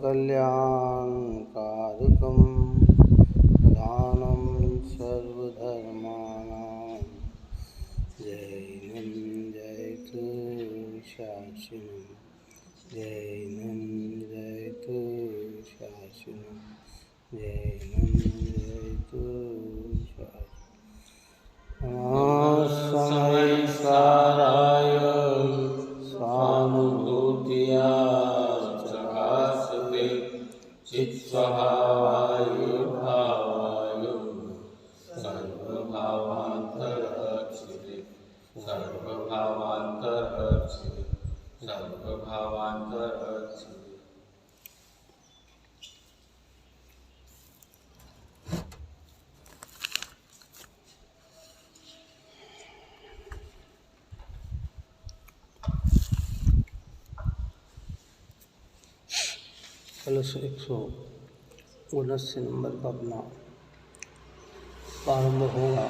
सर्वकल्याणकारकं प्रधानं सर्वधर्माणां जैनं जयतु शासनं जैनं जयतु शासनं जैनं जयतु समयसाराय स्वानुभूतिया चकासते चित्स्वभावाय भावाय सर्वभावान्तरक्षिते सर्वभावान्तरक्षिते सर्वभावान्तरक्षिते। कलश 179 नंबर का अपना प्रारंभ होगा।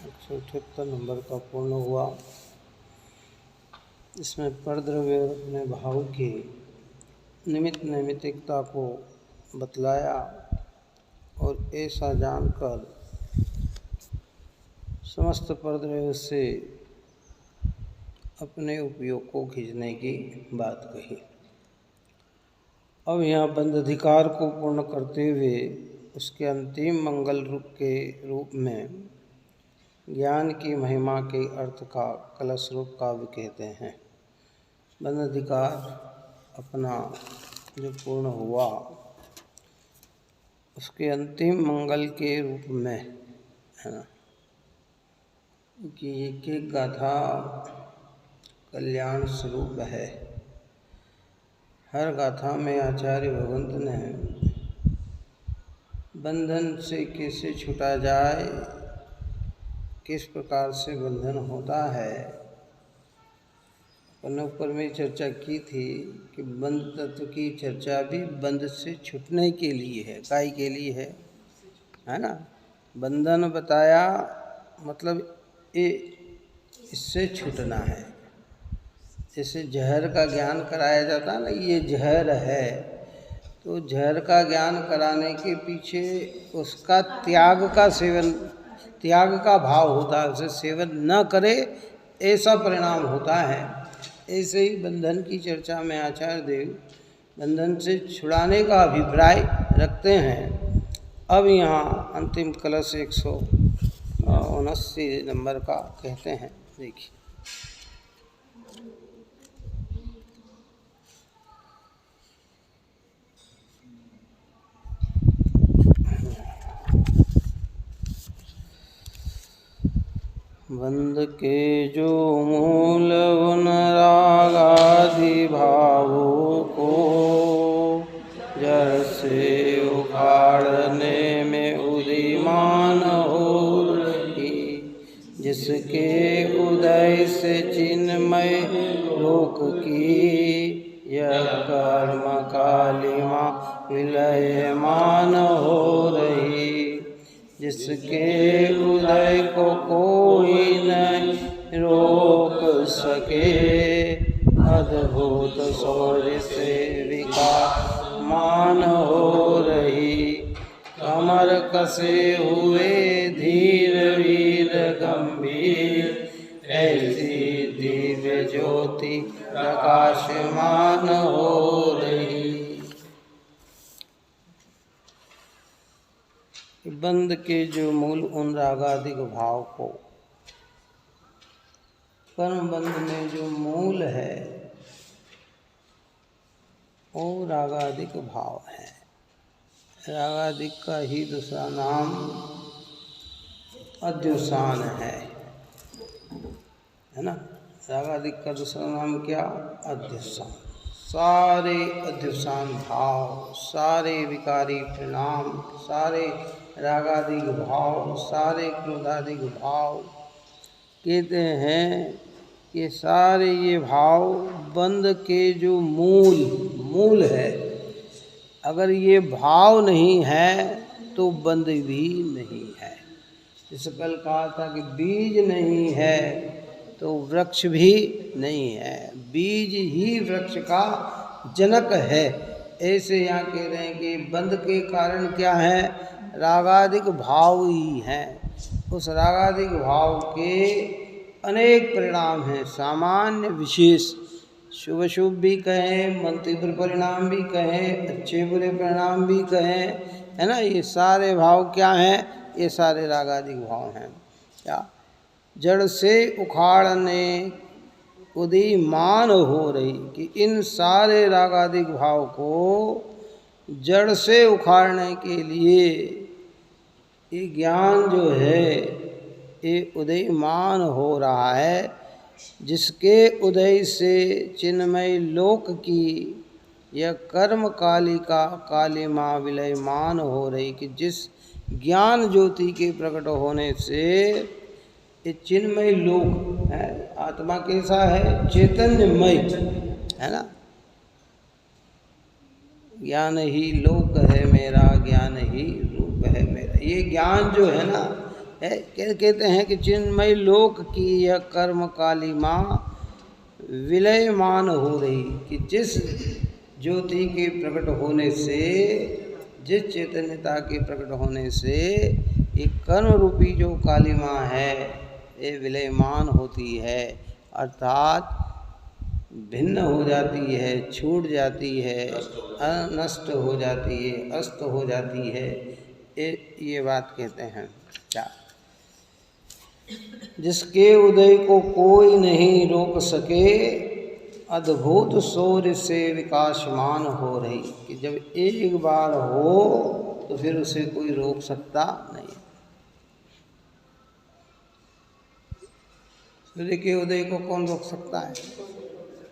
178 नंबर का पूर्ण हुआ। इसमें परद्रव्य अपने भाव के निमित्त नैमित्तिकता को बतलाया और ऐसा जानकर समस्त परद्रव्य से अपने उपयोग को खींचने की बात कही। अब यहाँ बंध अधिकार को पूर्ण करते हुए उसके अंतिम मंगल रूप के रूप में ज्ञान की महिमा के अर्थ का कलश रूप काव्य कहते हैं। बंध अधिकार अपना जो पूर्ण हुआ उसके अंतिम मंगल के रूप में है ना कि एक गाथा कल्याण स्वरूप है। हर गाथा में आचार्य भगवंत ने बंधन से कैसे छूटा जाए, किस प्रकार से बंधन होता है, अपने ऊपर में चर्चा की थी कि बंध तत्व की चर्चा भी बंध से छूटने के लिए है। काय के लिए है ना। बंधन बताया मतलब इससे छूटना है। जैसे जहर का ज्ञान कराया जाता है ना, ये जहर है, तो जहर का ज्ञान कराने के पीछे उसका त्याग का भाव होता है। उसे सेवन न करे ऐसा परिणाम होता है। ऐसे ही बंधन की चर्चा में आचार्य देव बंधन से छुड़ाने का अभिप्राय रखते हैं। अब यहाँ अंतिम कलश 179 नंबर का कहते हैं। देखिए, बंध के जो मूल उन राग आदि भावों को जड़ से उखाड़ने में उदीयमान हो रही, जिसके उदय से चिन्मय लोक की यह कर्म कालिमा विलयमान हो रही, जिसके उदय को कोई नहीं रोक सके, अद्भुत शौर्य से विकासमान हो रही, कमर कसे हुए धीर वीर गंभीर, ऐसी दिव्य ज्योति प्रकाशमान हो रही। बंध के जो मूल उन रागादिक भाव को, कर्म बंध में जो मूल है वो रागादिक भाव है। रागादिक का ही दूसरा नाम अध्युसान है ना। रागादिक का दूसरा नाम क्या? अध्युसान। सारे अध्युसान भाव, सारे विकारी परिणाम, सारे रागादिक भाव, सारे क्रोधादिक भाव कहते हैं कि सारे ये भाव बंध के जो मूल है। अगर ये भाव नहीं है तो बंध भी नहीं है। जैसे कल कहा था कि बीज नहीं है तो वृक्ष भी नहीं है। बीज ही वृक्ष का जनक है। ऐसे यहाँ कह रहे हैं कि बंध के कारण क्या है, रागादिक भाव ही है। उस रागादिक भाव के अनेक परिणाम हैं, सामान्य विशेष, शुभ शुभ भी कहें, मंत्र परिणाम भी कहें, अच्छे बुरे परिणाम भी कहें, है ना। ये सारे भाव क्या हैं, ये सारे रागादिक भाव हैं। क्या जड़ से उखाड़ने उदीयमान हो रही, कि इन सारे रागादिक भाव को जड़ से उखाड़ने के लिए ये ज्ञान जो है ये उदीयमान हो रहा है, जिसके उदय से चिन्मय लोक की यह कर्म कालिका कालिमा विलयमान हो रही, कि जिस ज्ञान ज्योति के प्रकट होने से ये चिन्मय लोक है, आत्मा कैसा है, चैतन्यमय है ना। ज्ञान ही लोक है मेरा, ज्ञान ही रूप है मेरा। ये ज्ञान जो है ना, कहते हैं कि चिन्मय लोक की यह कर्म कालिमा विलयमान हो रही, कि जिस ज्योति के प्रकट होने से, जिस चैतन्यता के प्रकट होने से ये कर्म रूपी जो कालिमा है ये विलयमान होती है, अर्थात भिन्न हो जाती है, छूट जाती है, नष्ट हो जाती है, अस्त हो जाती है। ये बात कहते हैं। क्या जिसके उदय को कोई नहीं रोक सके, अद्भुत शौर्य से विकासमान हो रही, कि जब एक बार हो तो फिर उसे कोई रोक सकता नहीं। सूर्य के उदय को कौन रोक सकता है?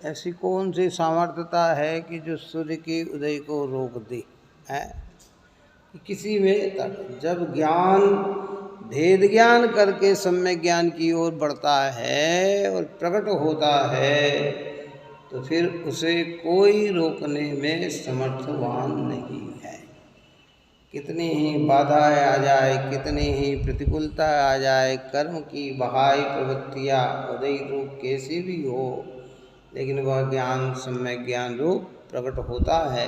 ऐसी कौन सी सामर्थ्यता है कि जो सूर्य के उदय को रोक दे है? किसी में तक जब ज्ञान भेद ज्ञान करके सम्यक ज्ञान की ओर बढ़ता है और प्रकट होता है, तो फिर उसे कोई रोकने में समर्थवान नहीं है। कितनी ही बाधाएं आ जाए, कितनी ही प्रतिकूलता आ जाए, कर्म की बहाई प्रवृत्तियाँ उदय रूप कैसी भी हो, लेकिन वह ज्ञान सम्यक ज्ञान रूप प्रकट होता है।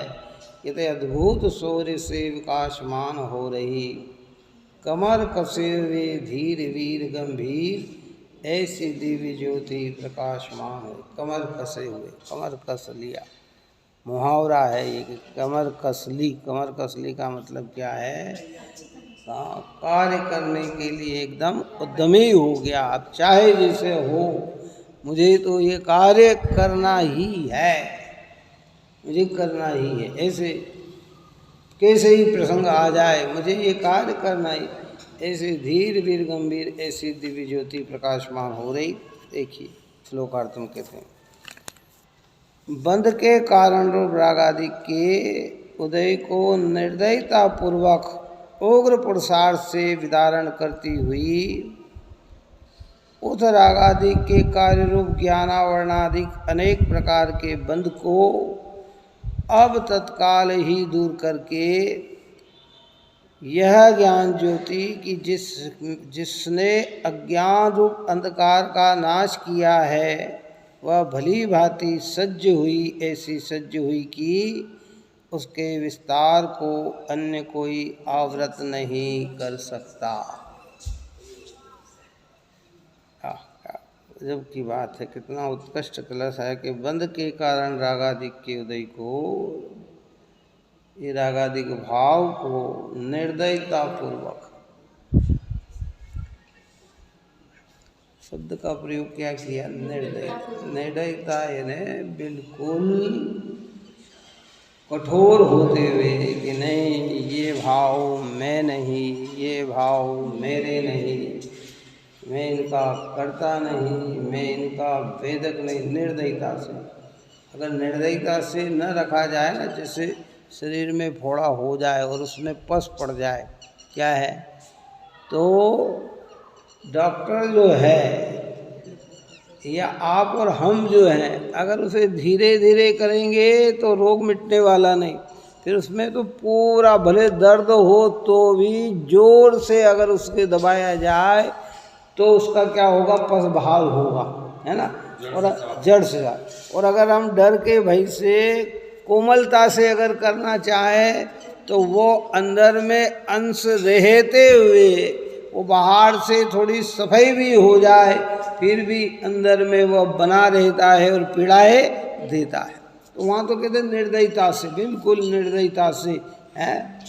कितने अद्भुत शौर्य से विकासमान हो रही, कमर कसे हुए धीर वीर गंभीर, ऐसी दिव्य ज्योति प्रकाशमान है। कमर कसे हुए, कमर कस लिया, मुहावरा है ये कि कमर कसली। कमर कसली का मतलब क्या है? कार्य करने के लिए एकदम उद्यमी हो गया, अब चाहे जैसे हो, मुझे तो ये कार्य करना ही है, मुझे करना ही है। ऐसे कैसे ही प्रसंग आ जाए, मुझे ये कार्य करना ही, ऐसे धीर वीर गंभीर ऐसी दिव्य ज्योति प्रकाशमान हो रही। देखिए श्लोकार्थ में कहते हैं, बंध के कारण रूप रागादि के उदय को निर्दयता पूर्वक उग्र पुरुषार्थ से विदारण करती हुई, उस रागादि के कार्य रूप ज्ञानावरणादिक अनेक प्रकार के बंध को अब तत्काल ही दूर करके यह ज्ञान ज्योति की जिसने अज्ञान रूप अंधकार का नाश किया है, वह भली भांति सज्ज हुई, ऐसी सज्ज हुई कि उसके विस्तार को अन्य कोई आवृत नहीं कर सकता। जब की बात है, कितना उत्कृष्ट कलश है कि बंध के कारण रागादिक के उदय को, ये रागादिक भाव को निर्दयता पूर्वक, शब्द का प्रयोग क्या किया? निर्दयता। निर्दयता यानी बिल्कुल कठोर होते हुए कि नहीं, ये भाव मैं नहीं, ये भाव मेरे नहीं, मैं इनका करता नहीं, मैं इनका वेदक नहीं। निर्दयता से, अगर निर्दयता से न रखा जाए ना, जैसे शरीर में फोड़ा हो जाए और उसमें पस पड़ जाए, क्या है, तो डॉक्टर जो है या आप और हम जो हैं, अगर उसे धीरे धीरे करेंगे तो रोग मिटने वाला नहीं। फिर उसमें तो पूरा भले दर्द हो तो भी जोर से अगर उसके दबाया जाए तो उसका क्या होगा? पस बहाल होगा, है ना, और जड़ से। और अगर हम डर के भय से कोमलता से अगर करना चाहे तो वो अंदर में अंश रहते हुए वो बाहर से थोड़ी सफाई भी हो जाए फिर भी अंदर में वो बना रहता है और पीड़ाएं देता है। तो वहाँ तो कहते निर्दयता से, बिल्कुल निर्दयता से है।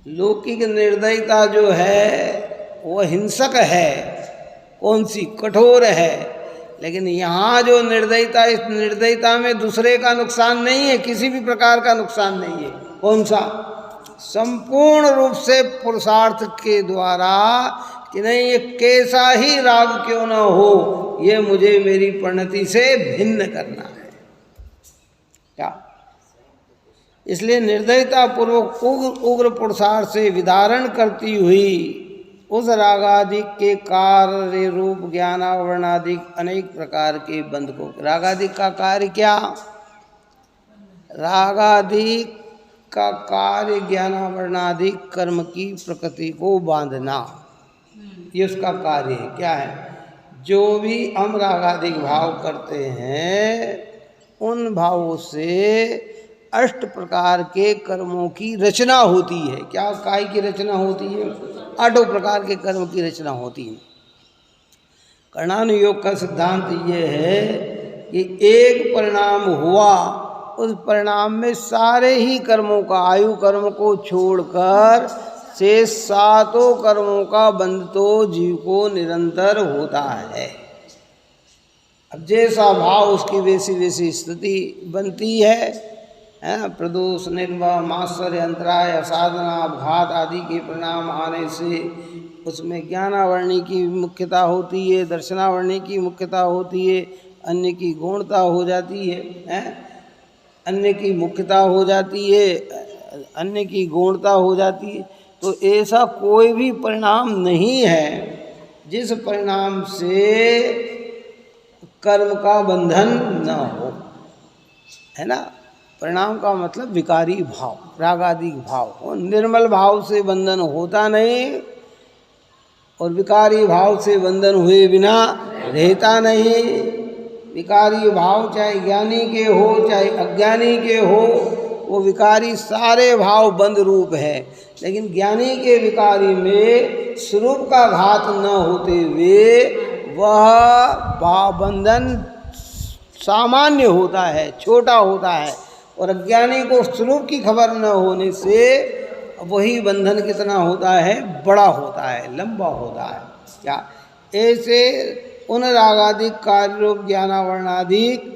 लौकिक निर्दयता जो है वो हिंसक है, कौन सी, कठोर है। लेकिन यहाँ जो निर्दयता, इस निर्दयता में दूसरे का नुकसान नहीं है, किसी भी प्रकार का नुकसान नहीं है। कौन सा? संपूर्ण रूप से पुरुषार्थ के द्वारा कि नहीं ये कैसा ही राग क्यों न हो, ये मुझे मेरी परिणति से भिन्न करना है। क्या? इसलिए निर्दयता पूर्वक उग्र पुरुषार्थ से विदारण करती हुई उस रागादिक के कार्य रूप ज्ञानावरणादिक अनेक प्रकार के बंध को, रागादिक का कार्य क्या? रागादिक का कार्य ज्ञानावरणादिक कर्म की प्रकृति को बांधना, ये उसका कार्य है। क्या है? जो भी हम रागादिक भाव करते हैं उन भावों से 8 प्रकार के कर्मों की रचना होती है। क्या काय की रचना होती है? 8 प्रकार के कर्म की रचना होती है। कर्णानुयोग का सिद्धांत ये है कि एक परिणाम हुआ, उस परिणाम में सारे ही कर्मों का, आयु कर्म को छोड़कर से 7 कर्मों का बंध तो जीव को निरंतर होता है। अब जैसा भाव उसकी वैसी वैसी स्थिति बनती है। प्रदोष, निर्वाह, मात्सर्य, अंतराय, असाधना, अपघात आदि के परिणाम आने से उसमें ज्ञानावरणी की मुख्यता होती है, दर्शनावरणी की मुख्यता होती है, अन्य की गौणता हो जाती है, अन्य की मुख्यता हो जाती है, अन्य की गौणता हो जाती है। तो ऐसा कोई भी परिणाम नहीं है जिस परिणाम से कर्म का बंधन न हो, है ना। परिणाम का मतलब विकारी भाव, रागादिक भाव, और निर्मल भाव से बंधन होता नहीं और विकारी भाव से बंधन हुए बिना रहता नहीं। विकारी भाव चाहे ज्ञानी के हो चाहे अज्ञानी के हो, वो विकारी सारे भाव बंध रूप है। लेकिन ज्ञानी के विकारी में स्वरूप का घात न होते हुए वह बंधन सामान्य होता है, छोटा होता है, और अज्ञानी को स्वरूप की खबर न होने से वही बंधन कितना होता है? बड़ा होता है, लंबा होता है। क्या? ऐसे उन रागादिक कार्य रूप ज्ञानावरणादिक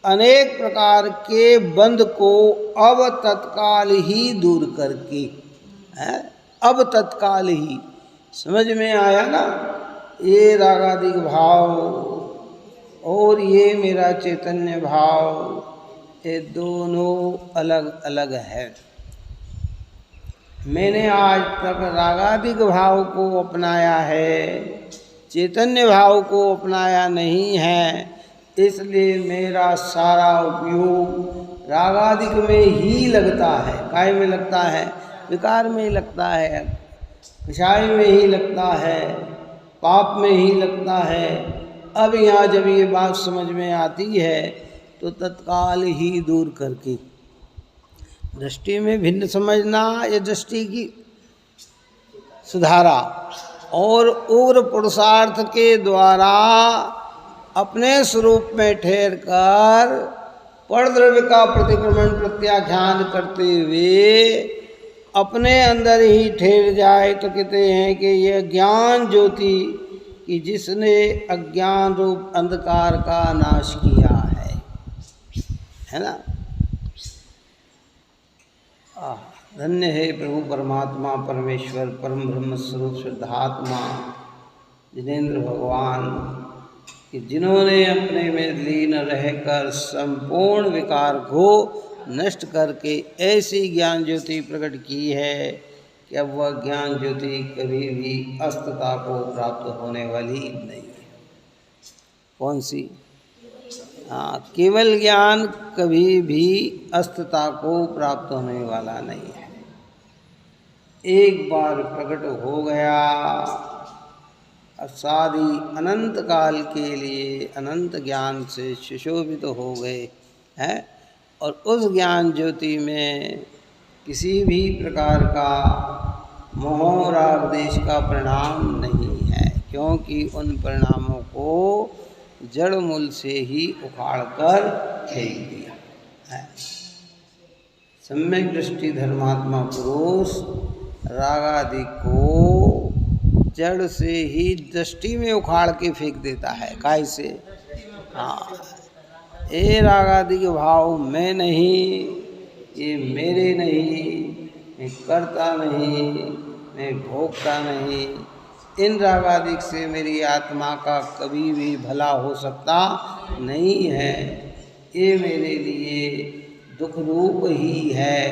अनेक प्रकार के बंध को अब तत्काल ही दूर करके, है, अब तत्काल ही, समझ में आया ना? ये रागादिक भाव और ये मेरा चैतन्य भाव, ये दोनों अलग अलग है। मैंने आज तक रागादिक भाव को अपनाया है, चैतन्य भाव को अपनाया नहीं है, इसलिए मेरा सारा उपयोग रागादिक में ही लगता है। काय में लगता है? विकार में ही लगता है, विषय में ही लगता है, पाप में ही लगता है। अब यहाँ जब ये बात समझ में आती है तो तत्काल ही दूर करके दृष्टि में भिन्न समझना, या दृष्टि की सुधारा और उग्र पुरुषार्थ के द्वारा अपने स्वरूप में ठहर कर परद्रव्य का प्रतिक्रमण प्रत्याख्यान करते हुए अपने अंदर ही ठहर जाए तो कहते हैं कि यह ज्ञान ज्योति कि जिसने अज्ञान रूप अंधकार का नाश किया है ना। धन्य है प्रभु परमात्मा परमेश्वर परम ब्रह्म स्वरूप शुद्धात्मा जिनेन्द्र भगवान कि जिन्होंने अपने में लीन रहकर संपूर्ण विकार को नष्ट करके ऐसी ज्ञान ज्योति प्रकट की है कि अब वह ज्ञान ज्योति कभी भी अस्तता को प्राप्त होने वाली नहीं है। कौन सी? हाँ, केवल ज्ञान कभी भी अस्तता को प्राप्त होने वाला नहीं है। एक बार प्रकट हो गया अब सारी अनंत काल के लिए अनंत ज्ञान से सुशोभित हो गए हैं। और उस ज्ञान ज्योति में किसी भी प्रकार का मोह राग देश का परिणाम नहीं है, क्योंकि उन परिणामों को जड़ मूल से ही उखाड़ कर फेंक दिया है। सम्यक दृष्टि धर्मात्मा पुरुष रागादि को जड़ से ही दृष्टि में उखाड़ के फेंक देता है। काय से? हाँ, ये रागादि के भाव मैं नहीं, ये मेरे नहीं, मैं करता नहीं, मैं भोगता नहीं, इन रागादिक से मेरी आत्मा का कभी भी भला हो सकता नहीं है। ये मेरे लिए दुख रूप ही है,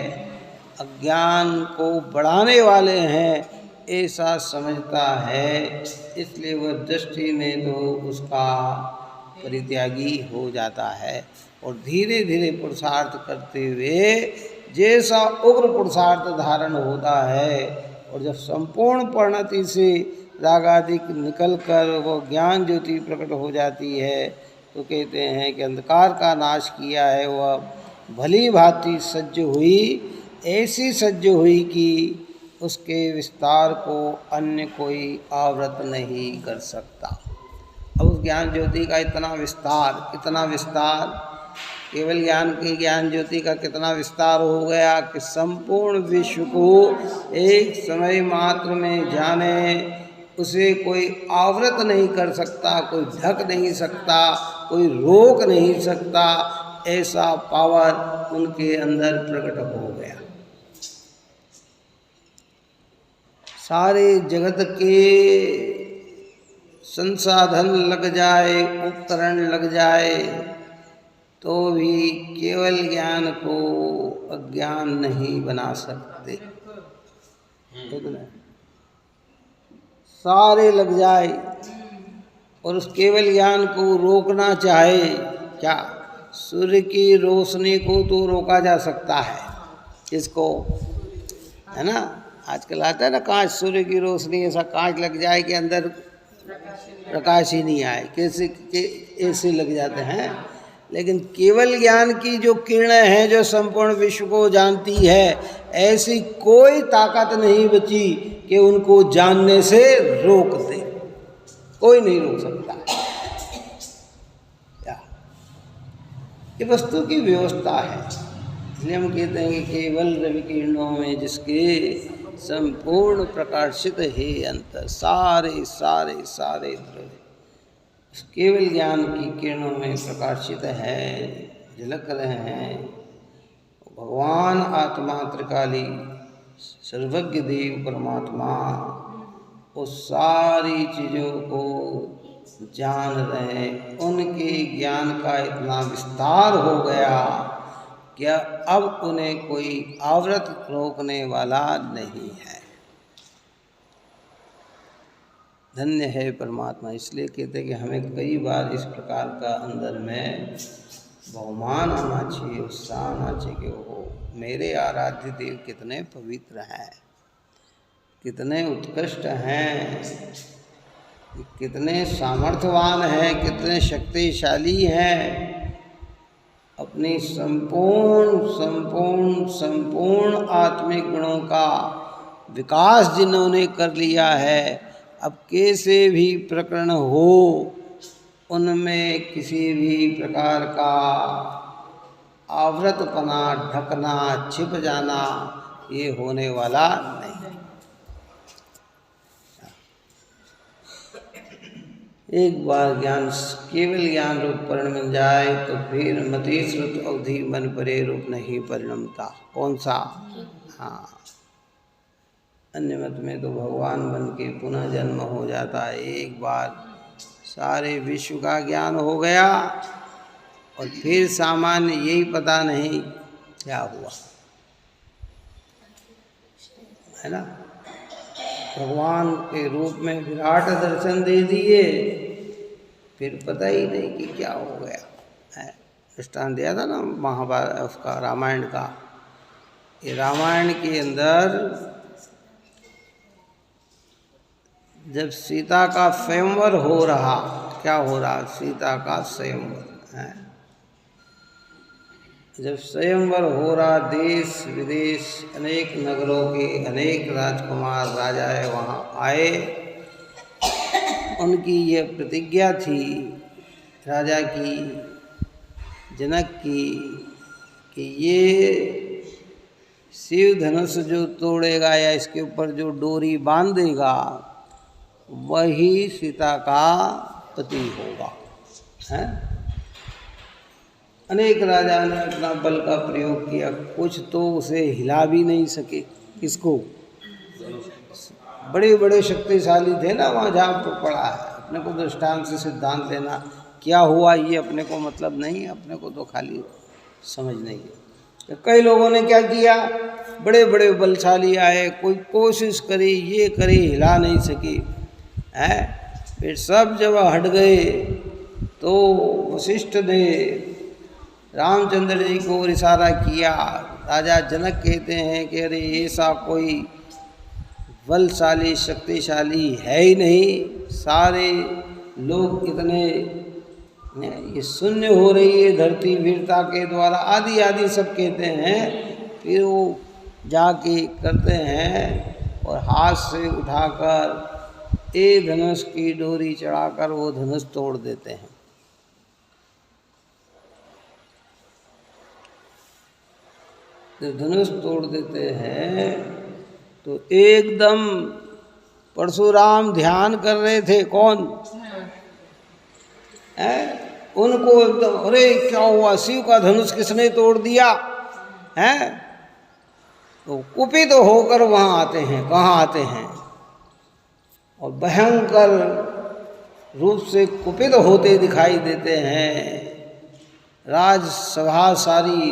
अज्ञान को बढ़ाने वाले हैं, ऐसा समझता है। इसलिए वह दृष्टि में तो उसका परित्यागी हो जाता है और धीरे धीरे पुरुषार्थ करते हुए जैसा उग्र पुरुषार्थ धारण होता है और जब संपूर्ण परिणति से रागादिक निकल कर वो ज्ञान ज्योति प्रकट हो जाती है तो कहते हैं कि अंधकार का नाश किया है, वह भली भांति सज्ज हुई, ऐसी सज्ज हुई कि उसके विस्तार को अन्य कोई आवृत नहीं कर सकता। अब उस ज्ञान ज्योति का इतना विस्तार केवल ज्ञान ज्योति का कितना विस्तार हो गया कि संपूर्ण विश्व को एक समय मात्र में जाने, उसे कोई आवृत नहीं कर सकता, कोई ढक नहीं सकता, कोई रोक नहीं सकता, ऐसा पावर उनके अंदर प्रकट हो गया। सारे जगत के संसाधन लग जाए, उपकरण लग जाए, तो भी केवल ज्ञान को अज्ञान नहीं बना सकते। सारे लग जाए और उस केवल ज्ञान को रोकना चाहे, क्या सूर्य की रोशनी को तो रोका जा सकता है, इसको है ना। आजकल आता है ना कांच, सूर्य की रोशनी ऐसा कांच लग जाए कि अंदर प्रकाश ही नहीं आए, कैसे ऐसे लग जाते हैं। लेकिन केवल ज्ञान की जो किरणें हैं जो संपूर्ण विश्व को जानती है, ऐसी कोई ताकत नहीं बची कि उनको जानने से रोक दे, कोई नहीं रोक सकता। ये वस्तु की व्यवस्था है। इसलिए हम कहते हैं कि केवल रवि किरणों में जिसके संपूर्ण प्रकाशित है अंतर, सारे सारे सारे द्रव्य केवल ज्ञान की किरणों में प्रकाशित है, झलक रहे हैं। भगवान आत्मा त्रिकाली सर्वज्ञ देव परमात्मा उस सारी चीज़ों को जान रहे हैं। उनके ज्ञान का इतना विस्तार हो गया कि अब उन्हें कोई आवृत रोकने वाला नहीं है। धन्य है परमात्मा। इसलिए कहते हैं कि हमें कई बार इस प्रकार का अंदर में बहुमान आना चाहिए, उत्साह आना चाहिए कि वो मेरे आराध्य देव कितने पवित्र हैं, कितने उत्कृष्ट हैं, कितने सामर्थ्यवान हैं, कितने शक्तिशाली हैं। अपनी संपूर्ण आत्मिक गुणों का विकास जिन्होंने कर लिया है, अब कैसे भी प्रकरण हो उनमें किसी भी प्रकार का आवृतपना, ढकना, छिप जाना ये होने वाला नहीं। एक बार ज्ञान केवल ज्ञान रूप परिणम जाए तो फिर मति श्रुत अवधि मन परे रूप नहीं परिणमता। कौन सा? हाँ, अन्य मत में तो भगवान बन के पुनः जन्म हो जाता है। एक बार सारे विश्व का ज्ञान हो गया और फिर सामान्य यही पता नहीं क्या हुआ, है ना। भगवान के रूप में विराट दर्शन दे दिए, फिर पता ही नहीं कि क्या हो गया है। दृष्टांत दिया था ना महाभारत, उसका रामायण का। ये रामायण के अंदर जब सीता का स्वयंवर हो रहा, क्या हो रहा? सीता का स्वयंवर है। जब स्वयंवर हो रहा, देश विदेश अनेक नगरों के अनेक राजकुमार राजाएं वहाँ आए। उनकी यह प्रतिज्ञा थी राजा की, जनक की, कि ये शिव धनुष जो तोड़ेगा या इसके ऊपर जो डोरी बांधेगा वही सीता का पति होगा। हैं? अनेक राजा ने अपना बल का प्रयोग किया, कुछ तो उसे हिला भी नहीं सके। किसको? बड़े बड़े शक्तिशाली थे ना वहाँ जहाँ पर पड़ा है। अपने को दृष्टांत से सिद्धांत लेना क्या हुआ ये अपने को मतलब नहीं है, अपने को तो खाली समझ नहीं है। तो कई लोगों ने क्या किया, बड़े बड़े बलशाली आए, कोई कोशिश करे, ये करे, हिला नहीं सके। हैं? फिर सब जब हट गए तो वशिष्ठ ने रामचंद्र जी को इशारा किया। राजा जनक कहते हैं कि अरे ऐसा कोई बलशाली शक्तिशाली है ही नहीं, सारे लोग इतने, ये शून्य हो रही है धरती वीरता के द्वारा, आदि आदि सब कहते हैं। फिर वो जाके करते हैं और हाथ से उठाकर एक धनुष की डोरी चढ़ाकर वो धनुष तोड़ देते हैं। जब धनुष तोड़ देते हैं तो एकदम परशुराम ध्यान कर रहे थे। कौन? उनको एकदम अरे क्या हुआ, शिव का धनुष किसने तोड़ दिया? हैं? तो कुपित तो होकर वहाँ आते हैं। कहाँ आते हैं? और भयंकर रूप से कुपित होते दिखाई देते हैं। राजसभा सारी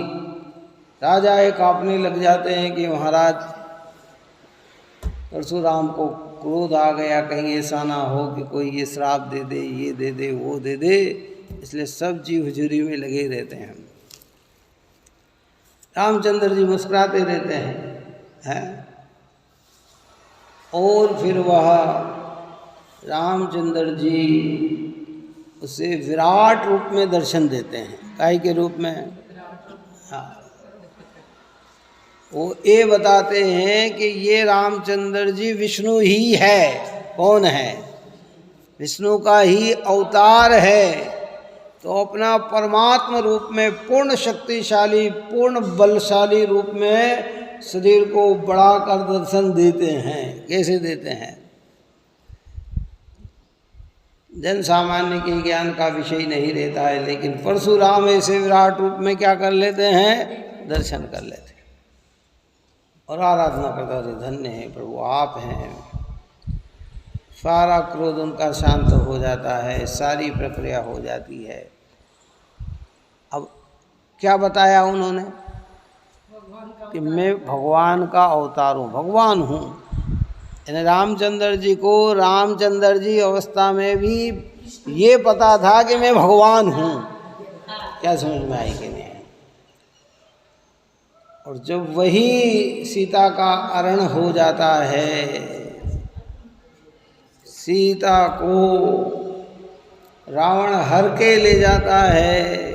राजाएं कांपने लग जाते हैं कि महाराज परशुराम को क्रोध आ गया, कहीं ऐसा ना हो कि कोई ये श्राप दे दे, ये दे दे, वो दे दे। इसलिए सब जी हुजूरी में लगे रहते हैं। रामचंद्र जी मुस्कुराते रहते हैं। और फिर वह रामचंद्र जी उसे विराट रूप में दर्शन देते हैं। काय के रूप में? हाँ, वो ये बताते हैं कि ये रामचंद्र जी विष्णु ही है। कौन है? विष्णु का ही अवतार है। तो अपना परमात्मा रूप में पूर्ण शक्तिशाली, पूर्ण बलशाली रूप में शरीर को बढ़ाकर दर्शन देते हैं। कैसे देते हैं? जन सामान्य के ज्ञान का विषय नहीं रहता है, लेकिन परशुराम ऐसे विराट रूप में क्या कर लेते हैं? दर्शन कर लेते हैं और आराधना करता है, धन्य है प्रभु आप हैं। सारा क्रोध उनका शांत हो जाता है, सारी प्रक्रिया हो जाती है। अब क्या बताया उन्होंने कि मैं भगवान का अवतार हूँ, भगवान हूँ। यानी रामचंद्र जी को रामचंद्र जी अवस्था में भी ये पता था कि मैं भगवान हूँ। क्या समझ में आई कि नहीं? और जब वही सीता का हरण हो जाता है, सीता को रावण हर के ले जाता है,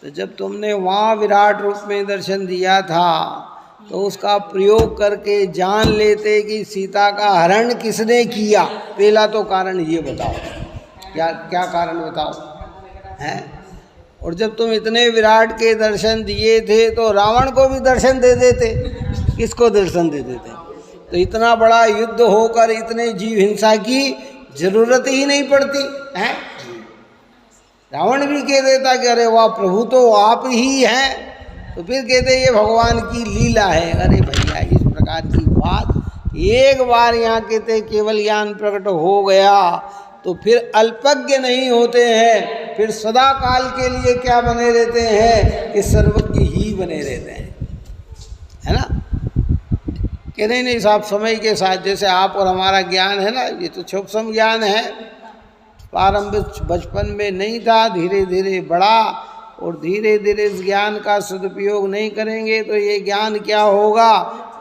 तो जब तुमने वहाँ विराट रूप में दर्शन दिया था तो उसका प्रयोग करके जान लेते कि सीता का हरण किसने किया। पहला तो कारण ये बताओ, क्या क्या कारण बताओ हैं? और जब तुम इतने विराट के दर्शन दिए थे तो रावण को भी दर्शन दे देते। किसको दर्शन दे देते? तो इतना बड़ा युद्ध होकर इतने जीव हिंसा की जरूरत ही नहीं पड़ती है। रावण भी कह देता कि अरे वाह प्रभु तो आप ही हैं। तो फिर कहते ये भगवान की लीला है। अरे भैया इस प्रकार की बात एक बार यहाँ कहते केवल ज्ञान प्रकट हो गया तो फिर अल्पज्ञ नहीं होते हैं, फिर सदा काल के लिए क्या बने रहते हैं कि सर्वज्ञ ही बने रहते हैं, है ना? कि नहीं साहब, समय के साथ जैसे आप और हमारा ज्ञान है ना, ये तो सूक्ष्म ज्ञान है, प्रारंभिक बचपन में नहीं था, धीरे धीरे बढ़ा और धीरे धीरे इस ज्ञान का सदुपयोग नहीं करेंगे तो ये ज्ञान क्या होगा?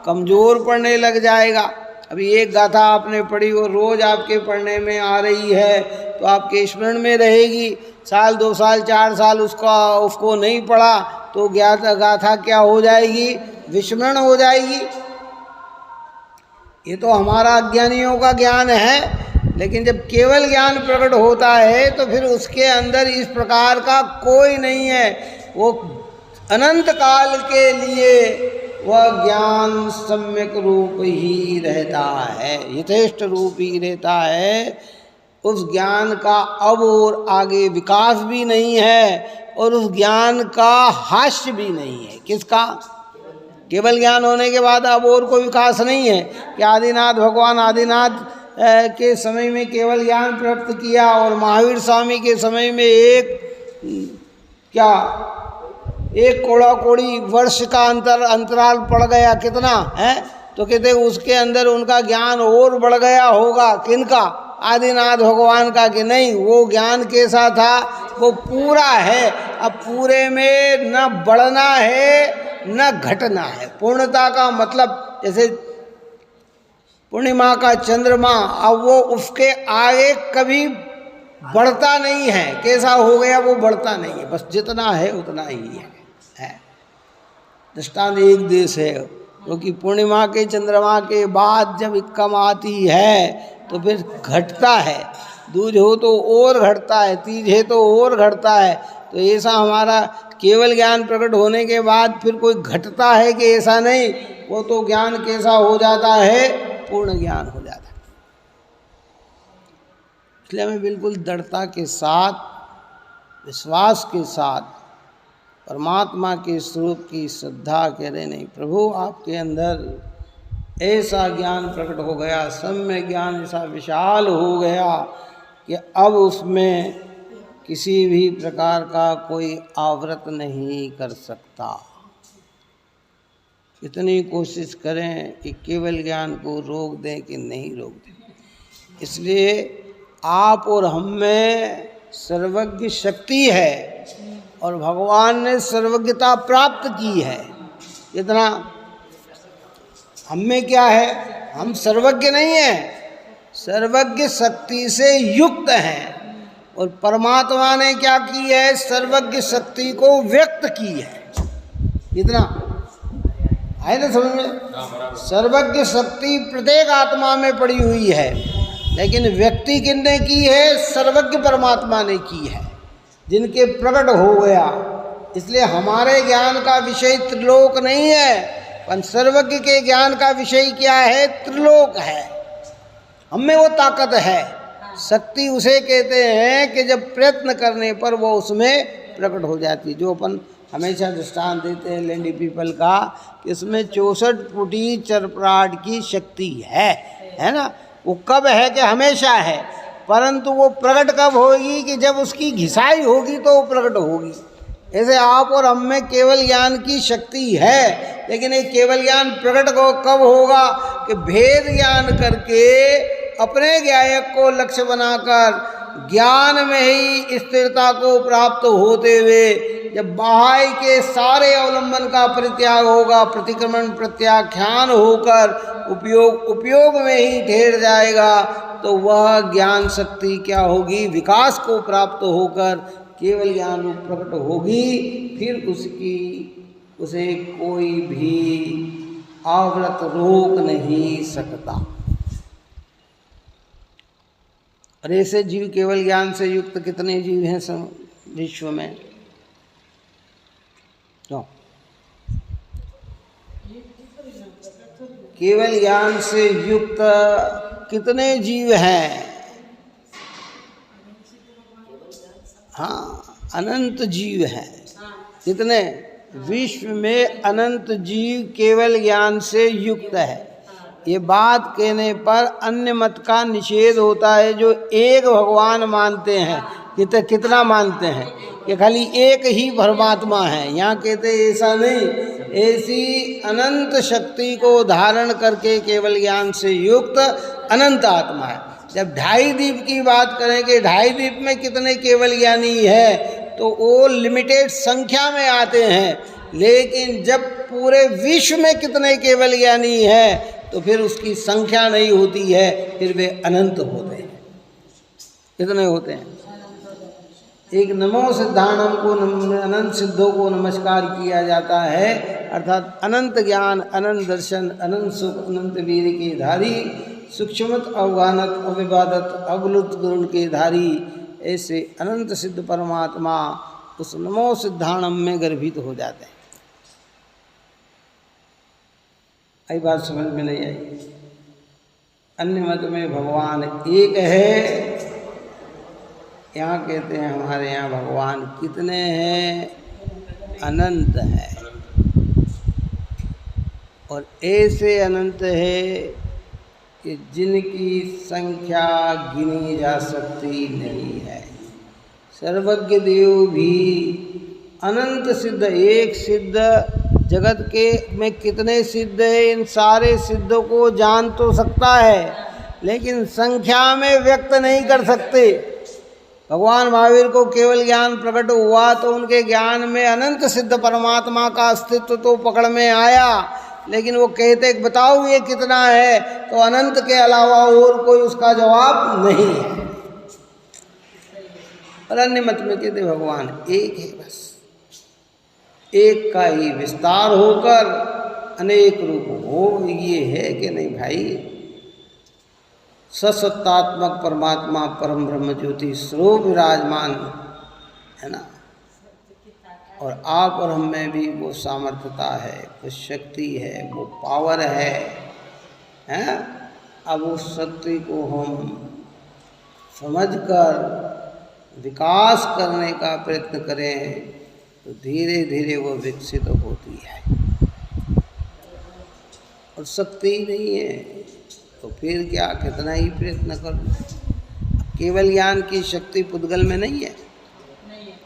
कमज़ोर पड़ने लग जाएगा। अभी एक गाथा आपने पढ़ी और रोज़ आपके पढ़ने में आ रही है तो आपके स्मरण में रहेगी। साल 2 साल 4 साल उसको नहीं पढ़ा तो ज्ञात गाथा क्या हो जाएगी? विस्मरण हो जाएगी। ये तो हमारा अज्ञानियों का ज्ञान है, लेकिन जब केवल ज्ञान प्रकट होता है तो फिर उसके अंदर इस प्रकार का कोई नहीं है। वो अनंत काल के लिए वह ज्ञान सम्यक रूप ही रहता है, यथेष्ट रूप ही रहता है। उस ज्ञान का अब और आगे विकास भी नहीं है और उस ज्ञान का हास्य भी नहीं है। किसका? केवल ज्ञान होने के बाद अब और कोई विकास नहीं है कि आदिनाथ भगवान आदिनाथ के समय में केवल ज्ञान प्राप्त किया और महावीर स्वामी के समय में एक कोड़ा कोड़ी वर्ष का अंतराल पड़ गया। कितना है? तो कहते उसके अंदर उनका ज्ञान और बढ़ गया होगा। किनका? आदिनाथ भगवान का। कि नहीं, वो ज्ञान कैसा था? वो पूरा है। अब पूरे में न बढ़ना है न घटना है। पूर्णता का मतलब जैसे पूर्णिमा का चंद्रमा, अब वो उसके आगे कभी बढ़ता नहीं है। कैसा हो गया? वो बढ़ता नहीं है, बस जितना है उतना ही है। दृष्टांत एक देश है, क्योंकि पूर्णिमा के चंद्रमा के बाद जब कम आती है तो फिर घटता है। दूज हो तो और घटता है, तीज है तो और घटता है। तो ऐसा हमारा केवल ज्ञान प्रकट होने के बाद फिर कोई घटता है कि ऐसा नहीं। वो तो ज्ञान कैसा हो जाता है? पूर्ण ज्ञान हो जाता है। इसलिए हमें बिल्कुल दृढ़ता के साथ, विश्वास के साथ परमात्मा के स्वरूप की श्रद्धा करें। नहीं प्रभु, आपके अंदर ऐसा ज्ञान प्रकट हो गया, सम्य ज्ञान ऐसा विशाल हो गया कि अब उसमें किसी भी प्रकार का कोई आवृत नहीं कर सकता। इतनी कोशिश करें कि केवल ज्ञान को रोक दें कि नहीं रोक दें। इसलिए आप और हम में सर्वज्ञ शक्ति है और भगवान ने सर्वज्ञता प्राप्त की है। इतना हम में क्या है? हम सर्वज्ञ नहीं हैं, सर्वज्ञ शक्ति से युक्त हैं। और परमात्मा ने क्या की है? सर्वज्ञ शक्ति को व्यक्त की है। इतना है ना समझ में? सर्वज्ञ शक्ति प्रत्येक आत्मा में पड़ी हुई है, लेकिन व्यक्ति किसने की है? सर्वज्ञ परमात्मा ने की है, जिनके प्रकट हो गया। इसलिए हमारे ज्ञान का विषय त्रिलोक नहीं है, पर सर्वज्ञ के ज्ञान का विषय क्या है? त्रिलोक है। हम में वो ताकत है। शक्ति उसे कहते हैं कि जब प्रयत्न करने पर वो उसमें प्रकट हो जाती है। जो अपन हमेशा दृष्टांत देते हैं लेंडी पीपल का, कि इसमें 64 फुटी चरपराट की शक्ति है ना। वो कब है? कि हमेशा है, परंतु वो प्रकट कब होगी? कि जब उसकी घिसाई होगी तो वो प्रकट होगी। ऐसे आप और हम में केवल ज्ञान की शक्ति है, लेकिन ये केवल ज्ञान प्रकट कब होगा? कि भेद ज्ञान करके अपने ज्ञायक को लक्ष्य बनाकर ज्ञान में ही स्थिरता को प्राप्त होते हुए जब बाह्य के सारे अवलंबन का परित्याग होगा, प्रतिक्रमण प्रत्याख्यान होकर उपयोग में ही ठहर जाएगा, तो वह ज्ञान शक्ति क्या होगी? विकास को प्राप्त होकर केवल ज्ञान रूप प्रकट होगी। फिर उसे कोई भी आवृत रोक नहीं सकता। और ऐसे जीव, केवल ज्ञान से युक्त कितने जीव हैं विश्व में? तो केवल ज्ञान से युक्त कितने जीव हैं? हाँ, अनंत जीव हैं। कितने? विश्व में अनंत जीव केवल ज्ञान से युक्त है। ये बात कहने पर अन्य मत का निषेध होता है, जो एक भगवान मानते हैं। कितना मानते हैं? कि खाली एक ही परमात्मा है। यहाँ कहते ऐसा नहीं, ऐसी अनंत शक्ति को धारण करके केवल ज्ञान से युक्त अनंत आत्मा है। जब ढाई द्वीप की बात करें कि ढाई द्वीप में कितने केवल ज्ञानी है, तो वो लिमिटेड संख्या में आते हैं। लेकिन जब पूरे विश्व में कितने केवल ज्ञानी है, तो फिर उसकी संख्या नहीं होती है, फिर वे अनंत होते हैं। कितने होते हैं? एक नमो सिद्धाणम को अनंत सिद्धों को नमस्कार किया जाता है, अर्थात अनंत ज्ञान, अनंत दर्शन, अनंत सुख, अनंत वीर के धारी, सूक्ष्मत अवगानत अविवादत अगलुत गुण के धारी, ऐसे अनंत सिद्ध परमात्मा उस नमो सिद्धाणम में गर्भित हो जाते हैं। आई बात समझ में नहीं आई? अन्य मत में भगवान एक है, यहाँ कहते हैं हमारे यहाँ भगवान कितने हैं? अनंत है। और ऐसे अनंत है कि जिनकी संख्या गिनी जा सकती नहीं है। सर्वज्ञ देव भी अनंत सिद्ध, एक सिद्ध जगत के में कितने सिद्ध है, इन सारे सिद्धों को जान तो सकता है लेकिन संख्या में व्यक्त नहीं कर सकते। भगवान महावीर को केवल ज्ञान प्रकट हुआ तो उनके ज्ञान में अनंत सिद्ध परमात्मा का अस्तित्व तो पकड़ में आया, लेकिन वो कहते बताओ ये कितना है, तो अनंत के अलावा और कोई उसका जवाब नहीं है। और अन्य मत में कहते भगवान एक है, बस एक का ही विस्तार होकर अनेक रूप हो, ये है कि नहीं भाई? ससत्तात्मक परमात्मा परम ब्रह्म ज्योति स्वरूप विराजमान है ना। और आप और हम में भी वो सामर्थ्यता है, वो शक्ति है, वो पावर है। अब उस शक्ति को हम समझकर विकास करने का प्रयत्न करें तो धीरे धीरे वो विकसित होती है। और शक्ति नहीं है तो फिर क्या, कितना ही प्रयत्न कर लो। केवल ज्ञान की शक्ति पुद्गल में नहीं है,